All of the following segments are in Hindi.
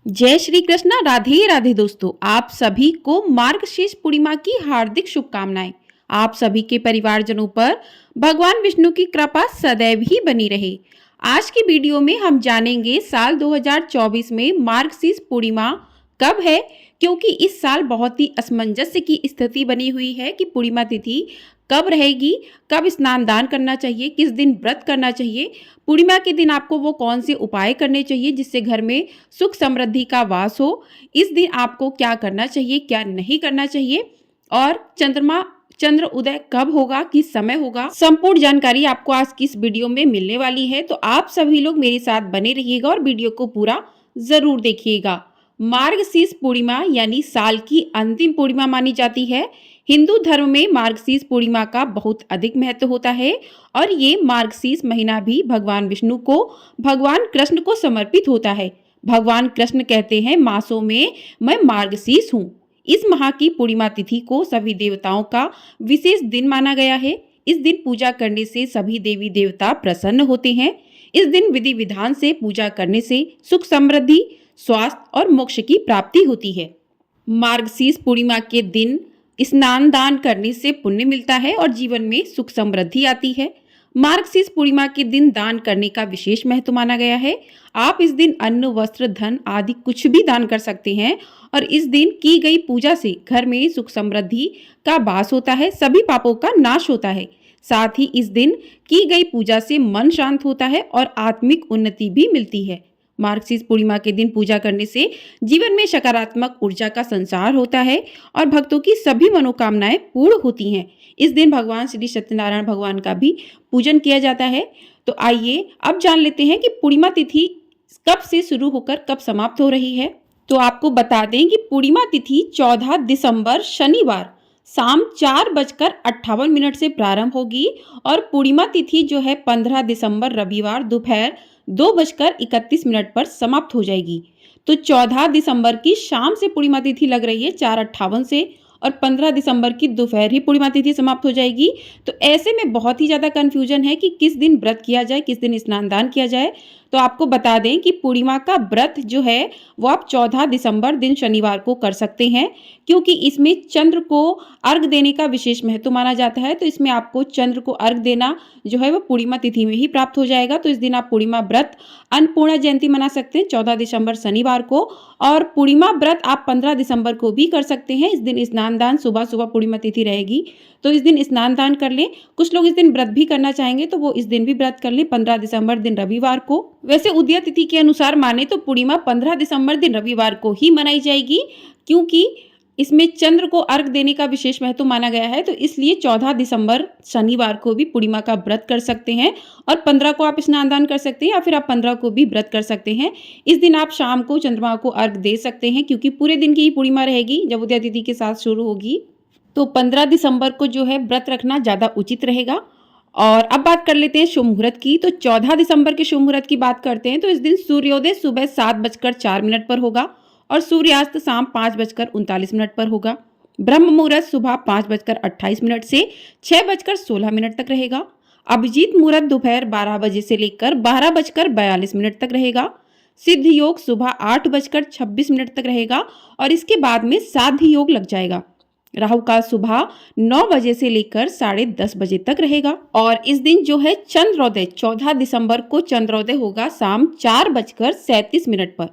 जय श्री कृष्णा। राधे राधे दोस्तों, आप सभी को मार्गशीर्ष पूर्णिमा की हार्दिक शुभकामनाएं। आप सभी के परिवारजनों पर भगवान विष्णु की कृपा सदैव ही बनी रहे। आज की वीडियो में हम जानेंगे साल 2024 में मार्गशीर्ष पूर्णिमा कब है, क्योंकि इस साल बहुत ही असमंजस्य की स्थिति बनी हुई है कि पूर्णिमा तिथि कब रहेगी, कब स्नान दान करना चाहिए, किस दिन व्रत करना चाहिए, पूर्णिमा के दिन आपको वो कौन से उपाय करने चाहिए जिससे घर में सुख समृद्धि का वास हो, इस दिन आपको क्या करना चाहिए, क्या नहीं करना चाहिए, और चंद्र उदय कब होगा, किस समय होगा, संपूर्ण जानकारी आपको आज की इस वीडियो में मिलने वाली है। तो आप सभी लोग मेरे साथ बने रहिएगा और वीडियो को पूरा जरूर देखिएगा। मार्गशीर्ष पूर्णिमा यानी साल की अंतिम पूर्णिमा मानी जाती है। हिंदू धर्म में मार्गशीर्ष पूर्णिमा का बहुत अधिक महत्व होता है और ये मार्गशीर्ष महीना भी भगवान विष्णु को, भगवान कृष्ण को समर्पित होता है। भगवान कृष्ण कहते हैं, मासों में मैं मार्गशीर्ष हूँ। इस माह की पूर्णिमा तिथि को सभी देवताओं का विशेष दिन माना गया है। इस दिन पूजा करने से सभी देवी देवता प्रसन्न होते हैं। इस दिन विधि विधान से पूजा करने से सुख समृद्धि, स्वास्थ्य और मोक्ष की प्राप्ति होती है। मार्गशीर्ष पूर्णिमा के दिन स्नान दान करने से पुण्य मिलता है और जीवन में सुख समृद्धि आती है। मार्गशीर्ष पूर्णिमा के दिन दान करने का विशेष महत्व माना गया है। आप इस दिन अन्न, वस्त्र, धन आदि कुछ भी दान कर सकते हैं और इस दिन की गई पूजा से घर में सुख समृद्धि का वास होता है, सभी पापों का नाश होता है। साथ ही इस दिन की गई पूजा से मन शांत होता है और आत्मिक उन्नति भी मिलती है। मार्गशीर्ष पूर्णिमा के दिन पूजा करने से जीवन में सकारात्मक ऊर्जा का संचार होता है और भक्तों की सभी मनोकामनाएं पूर्ण होती हैं। इस दिन भगवान श्री सत्यनारायण भगवान का भी पूजन किया जाता है। तो आइए अब जान लेते हैं कि पूर्णिमा तिथि कब से शुरू होकर कब समाप्त हो रही है। तो आपको बता दें कि पूर्णिमा तिथि 14 दिसंबर शनिवार शाम 4:58 से प्रारंभ होगी और पूर्णिमा तिथि जो है 15 दिसंबर रविवार दोपहर 2:31 पर समाप्त हो जाएगी। तो 14 दिसंबर की शाम से पूर्णिमा तिथि लग रही है 4:58 से और 15 दिसंबर की दोपहर ही पूर्णिमा तिथि समाप्त हो जाएगी। तो ऐसे में बहुत ही ज़्यादा कन्फ्यूजन है कि किस दिन व्रत किया जाए, किस दिन स्नान दान किया जाए। तो आपको बता दें कि पूर्णिमा का व्रत जो है वो आप 14 दिसंबर दिन शनिवार को कर सकते हैं, क्योंकि इसमें चंद्र को अर्घ देने का विशेष महत्व माना जाता है। तो इसमें आपको चंद्र को अर्घ देना जो है वो पूर्णिमा तिथि में ही प्राप्त हो जाएगा। तो इस दिन आप पूर्णिमा व्रत, अन्नपूर्णा जयंती मना सकते हैं 14 दिसंबर शनिवार को, और पूर्णिमा व्रत आप 15 दिसंबर को भी कर सकते हैं। इस दिन स्नान दान सुबह सुबह पूर्णिमा तिथि रहेगी तो इस दिन स्नान दान कर लें। कुछ लोग इस दिन व्रत भी करना चाहेंगे तो वो इस दिन भी व्रत कर लें 15 दिसंबर दिन रविवार को। वैसे उदय तिथि के अनुसार माने तो पूर्णिमा 15 दिसंबर दिन रविवार को ही मनाई जाएगी, क्योंकि इसमें चंद्र को अर्घ देने का विशेष महत्व माना गया है। तो इसलिए 14 दिसंबर शनिवार को भी पूर्णिमा का व्रत कर सकते हैं और 15 को आप स्नान दान कर सकते हैं, या फिर आप 15 को भी व्रत कर सकते हैं। इस दिन आप शाम को चंद्रमा को अर्घ दे सकते हैं, क्योंकि पूरे दिन की ही पूर्णिमा रहेगी जब उदय तिथि के साथ शुरू होगी। तो 15 दिसंबर को जो है व्रत रखना ज़्यादा उचित रहेगा। और अब बात कर लेते हैं शुभ मुहूर्त की। तो 14 दिसंबर के शुभ मुहूर्त की बात करते हैं तो इस दिन सूर्योदय सुबह 7:04 पर होगा और सूर्यास्त शाम 5:39 पर होगा। ब्रह्म मुहूर्त सुबह 5:28 से 6:16 तक रहेगा। अभिजीत मुहूर्त दोपहर 12 बजे से लेकर 12:42 तक रहेगा। सिद्ध योग सुबह 8:26 तक रहेगा और इसके बाद में साध्य योग लग जाएगा। राहु काल सुबह 9 बजे से लेकर 10:30 बजे तक रहेगा और इस दिन जो है चंद्रोदय 14 दिसंबर को चंद्रोदय होगा शाम 4:37 पर।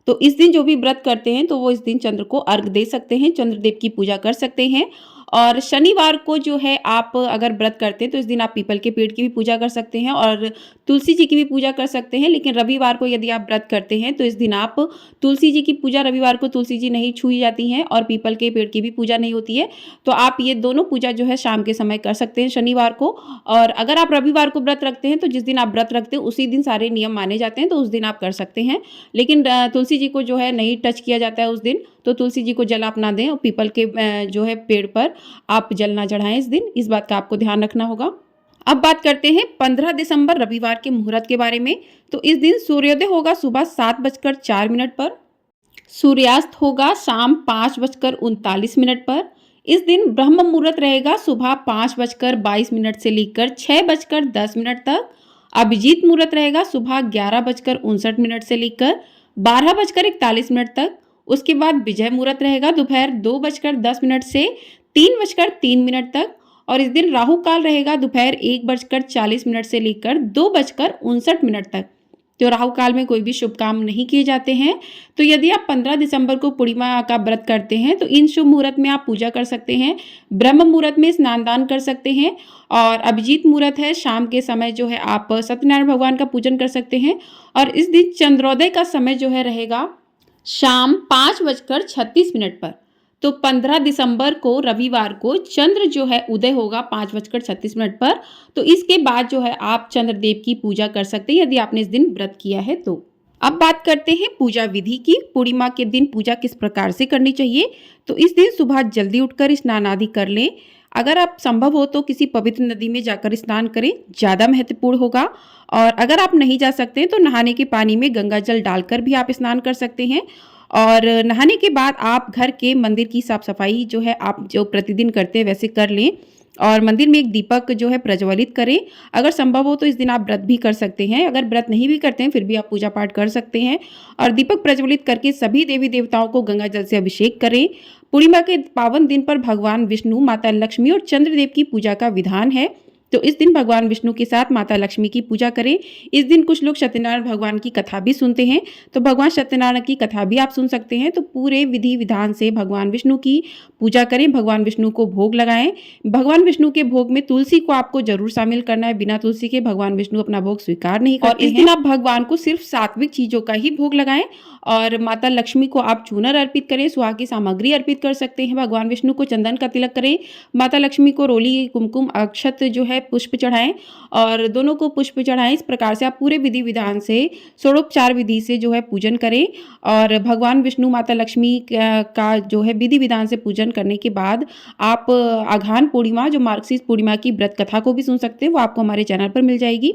तो इस दिन जो भी व्रत करते हैं तो वो इस दिन चंद्र को अर्घ दे सकते हैं, चंद्रदेव की पूजा कर सकते हैं। और शनिवार को जो है आप अगर व्रत करते हैं तो इस दिन आप पीपल के पेड़ की भी पूजा कर सकते हैं और तुलसी जी की भी पूजा कर सकते हैं। लेकिन रविवार को यदि आप व्रत करते हैं तो इस दिन आप तुलसी जी की पूजा, रविवार को तुलसी जी नहीं छुई जाती हैं और पीपल के पेड़ की भी पूजा नहीं होती है। तो आप ये दोनों पूजा जो है शाम के समय कर सकते हैं शनिवार को। और अगर आप रविवार को व्रत रखते हैं तो जिस दिन आप व्रत रखते हैं उसी दिन सारे नियम माने जाते हैं, तो उस दिन आप कर सकते हैं। लेकिन तुलसी जी को जो है नहीं टच किया जाता है उस दिन, तो तुलसी जी को जल आप ना दें और पीपल के जो है पेड़ पर आप जल ना चढ़ाएं इस दिन, इस बात का आपको ध्यान रखना होगा। अब बात करते हैं 15 दिसंबर रविवार के मुहूर्त के बारे में। तो इस दिन सूर्योदय होगा सुबह 7:04 पर, सूर्यास्त होगा शाम 5:39 पर। इस दिन ब्रह्म मुहूर्त रहेगा सुबह 5:22 से लेकर 6:10 तक। अभिजीत मुहूर्त रहेगा सुबह 11:59 से लेकर 12:41 तक। उसके बाद विजय मुहूर्त रहेगा दोपहर 2:10 से 3:03 तक। और इस दिन राहु काल रहेगा दोपहर 1:40 से लेकर 2:59 तक। तो राहु काल में कोई भी शुभ काम नहीं किए जाते हैं। तो यदि आप 15 दिसंबर को पूर्णिमा का व्रत करते हैं तो इन शुभ मुहूर्त में आप पूजा कर सकते हैं। ब्रह्म मुहूर्त में स्नान दान कर सकते हैं और अभिजीत मुहूर्त है शाम के समय जो है आप सत्यनारायण भगवान का पूजन कर सकते हैं। और इस दिन चंद्रोदय का समय जो है रहेगा शाम 5:36 पर। तो 15 दिसंबर को रविवार को चंद्र जो है उदय होगा 5:36 पर। तो इसके बाद जो है आप चंद्रदेव की पूजा कर सकते हैं यदि आपने इस दिन व्रत किया है तो। अब बात करते हैं पूजा विधि की। पूर्णिमा के दिन पूजा किस प्रकार से करनी चाहिए। तो इस दिन सुबह जल्दी उठकर स्नान आदि कर लें। अगर आप संभव हो तो किसी पवित्र नदी में जाकर स्नान करें, ज़्यादा महत्वपूर्ण होगा। और अगर आप नहीं जा सकते तो नहाने के पानी में गंगा जल डालकर भी आप स्नान कर सकते हैं। और नहाने के बाद आप घर के मंदिर की साफ सफाई जो है आप जो प्रतिदिन करते हैं वैसे कर लें। और मंदिर में एक दीपक जो है प्रज्वलित करें। अगर संभव हो तो इस दिन आप व्रत भी कर सकते हैं। अगर व्रत नहीं भी करते हैं फिर भी आप पूजा पाठ कर सकते हैं। और दीपक प्रज्वलित करके सभी देवी देवताओं को गंगा जल से अभिषेक करें। पूर्णिमा के पावन दिन पर भगवान विष्णु, माता लक्ष्मी और चंद्रदेव की पूजा का विधान है। तो इस दिन भगवान विष्णु के साथ माता लक्ष्मी की पूजा करें। इस दिन कुछ लोग सत्यनारायण भगवान की कथा भी सुनते हैं, तो भगवान सत्यनारायण की कथा भी आप सुन सकते हैं। तो पूरे विधि विधान से भगवान विष्णु की पूजा करें, भगवान विष्णु को भोग लगाएं। भगवान विष्णु के भोग में तुलसी को आपको जरूर शामिल करना है। बिना तुलसी के भगवान विष्णु अपना भोग स्वीकार नहीं करते हैं। इस दिन आप भगवान को सिर्फ सात्विक चीजों का ही भोग लगाएं। और माता लक्ष्मी को आप चूनर अर्पित करें, सुहाग की सामग्री अर्पित कर सकते हैं। भगवान विष्णु को चंदन का तिलक करें। माता लक्ष्मी को रोली, कुमकुम, अक्षत जो है पुष्प चढ़ाएं और दोनों को पुष्प चढ़ाएं। इस प्रकार से आप पूरे विधि विधान से षोडोपचार विधि से जो है पूजन करें। और भगवान विष्णु, माता लक्ष्मी का जो है विधि विधान से पूजन करने के बाद आप अघान पूर्णिमा जो मार्गशीर्ष पूर्णिमा की व्रत कथा को भी सुन सकते हैं। वो आपको हमारे चैनल पर मिल जाएगी।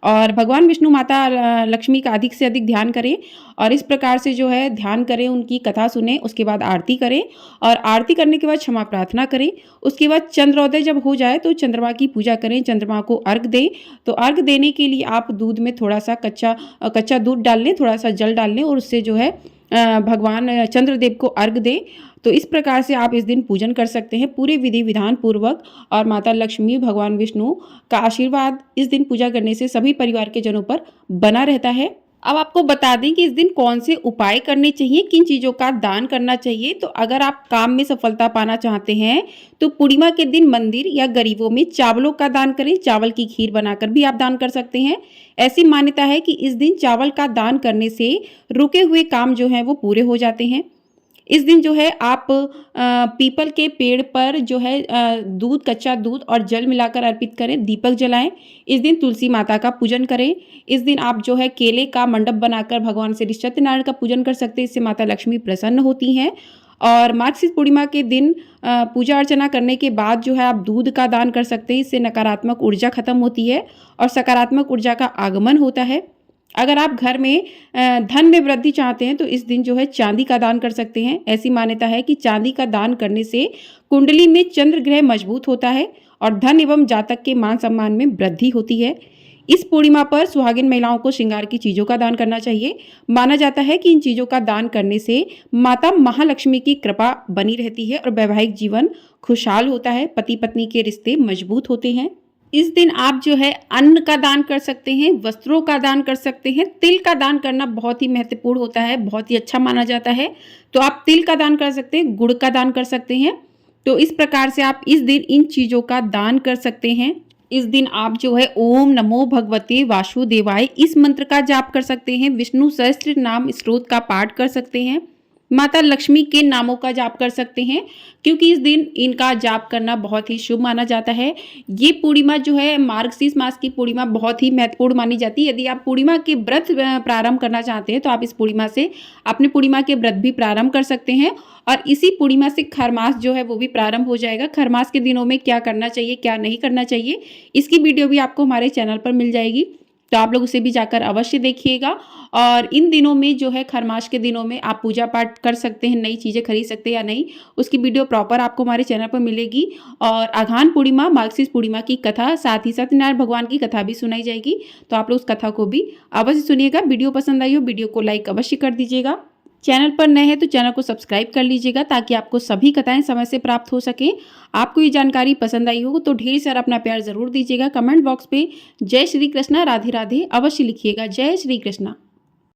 और भगवान विष्णु, माता लक्ष्मी का अधिक से अधिक ध्यान करें और इस प्रकार से जो है ध्यान करें, उनकी कथा सुने। उसके बाद आरती करें और आरती करने के बाद क्षमा प्रार्थना करें। उसके बाद चंद्रोदय जब हो जाए तो चंद्रमा की पूजा करें, चंद्रमा को अर्घ दें। तो अर्घ देने के लिए आप दूध में थोड़ा सा कच्चा दूध डाल लें, थोड़ा सा जल डाल लें और उससे जो है भगवान चंद्रदेव को अर्घ दें। तो इस प्रकार से आप इस दिन पूजन कर सकते हैं पूरे विधि विधान पूर्वक। और माता लक्ष्मी, भगवान विष्णु का आशीर्वाद इस दिन पूजा करने से सभी परिवार के जनों पर बना रहता है। अब आपको बता दें कि इस दिन कौन से उपाय करने चाहिए, किन चीज़ों का दान करना चाहिए। तो अगर आप काम में सफलता पाना चाहते हैं तो पूर्णिमा के दिन मंदिर या गरीबों में चावलों का दान करें। चावल की खीर बनाकर भी आप दान कर सकते हैं। ऐसी मान्यता है कि इस दिन चावल का दान करने से रुके हुए काम जो हैं वो पूरे हो जाते हैं। इस दिन जो है आप पीपल के पेड़ पर जो है दूध, कच्चा दूध और जल मिलाकर अर्पित करें, दीपक जलाएं। इस दिन तुलसी माता का पूजन करें। इस दिन आप जो है केले का मंडप बनाकर भगवान श्री सत्यनारायण का पूजन कर सकते हैं। इससे माता लक्ष्मी प्रसन्न होती हैं। और मार्गशीर्ष पूर्णिमा के दिन पूजा अर्चना करने के बाद जो है आप दूध का दान कर सकते हैं। इससे नकारात्मक ऊर्जा खत्म होती है और सकारात्मक ऊर्जा का आगमन होता है। अगर आप घर में धन में वृद्धि चाहते हैं तो इस दिन जो है चांदी का दान कर सकते हैं। ऐसी मान्यता है कि चांदी का दान करने से कुंडली में चंद्र ग्रह मजबूत होता है और धन एवं जातक के मान सम्मान में वृद्धि होती है। इस पूर्णिमा पर सुहागिन महिलाओं को श्रृंगार की चीज़ों का दान करना चाहिए। माना जाता है कि इन चीज़ों का दान करने से माता महालक्ष्मी की कृपा बनी रहती है और वैवाहिक जीवन खुशहाल होता है, पति पत्नी के रिश्ते मजबूत होते हैं। इस दिन आप जो है अन्न का दान कर सकते हैं, वस्त्रों का दान कर सकते हैं। तिल का दान करना बहुत ही महत्वपूर्ण होता है, बहुत ही अच्छा माना जाता है। तो आप तिल का दान कर सकते हैं, गुड़ का दान कर सकते हैं। तो इस प्रकार से आप इस दिन इन चीज़ों का दान कर सकते हैं। इस दिन आप जो है ओम नमो भगवते वासुदेवाय इस मंत्र का जाप कर सकते हैं। विष्णु सहस्त्र नाम स्तोत्र का पाठ कर सकते हैं। माता लक्ष्मी के नामों का जाप कर सकते हैं क्योंकि इस दिन इनका जाप करना बहुत ही शुभ माना जाता है। ये पूर्णिमा जो है मार्गशीर्ष मास की पूर्णिमा बहुत ही महत्वपूर्ण मानी जाती है। यदि आप पूर्णिमा के व्रत प्रारंभ करना चाहते हैं तो आप इस पूर्णिमा से अपने पूर्णिमा के व्रत भी प्रारंभ कर सकते हैं। और इसी पूर्णिमा से खरमास जो है वो भी प्रारंभ हो जाएगा। खरमास के दिनों में क्या करना चाहिए, क्या नहीं करना चाहिए, इसकी वीडियो भी आपको हमारे चैनल पर मिल जाएगी। तो आप लोग उसे भी जाकर अवश्य देखिएगा। और इन दिनों में जो है खरमास के दिनों में आप पूजा पाठ कर सकते हैं, नई चीज़ें खरीद सकते हैं या नहीं, उसकी वीडियो प्रॉपर आपको हमारे चैनल पर मिलेगी। और अघान पूर्णिमा, मार्गशीर्ष पूर्णिमा की कथा, साथ ही सत्यनारायण भगवान की कथा भी सुनाई जाएगी। तो आप लोग उस कथा को भी अवश्य सुनिएगा। वीडियो पसंद आई हो वीडियो को लाइक अवश्य कर दीजिएगा। चैनल पर नए हैं तो चैनल को सब्सक्राइब कर लीजिएगा ताकि आपको सभी कथाएं समय से प्राप्त हो सकें। आपको ये जानकारी पसंद आई हो तो ढेर सारा अपना प्यार जरूर दीजिएगा। कमेंट बॉक्स पे जय श्री कृष्णा, राधे राधे अवश्य लिखिएगा। जय श्री कृष्णा।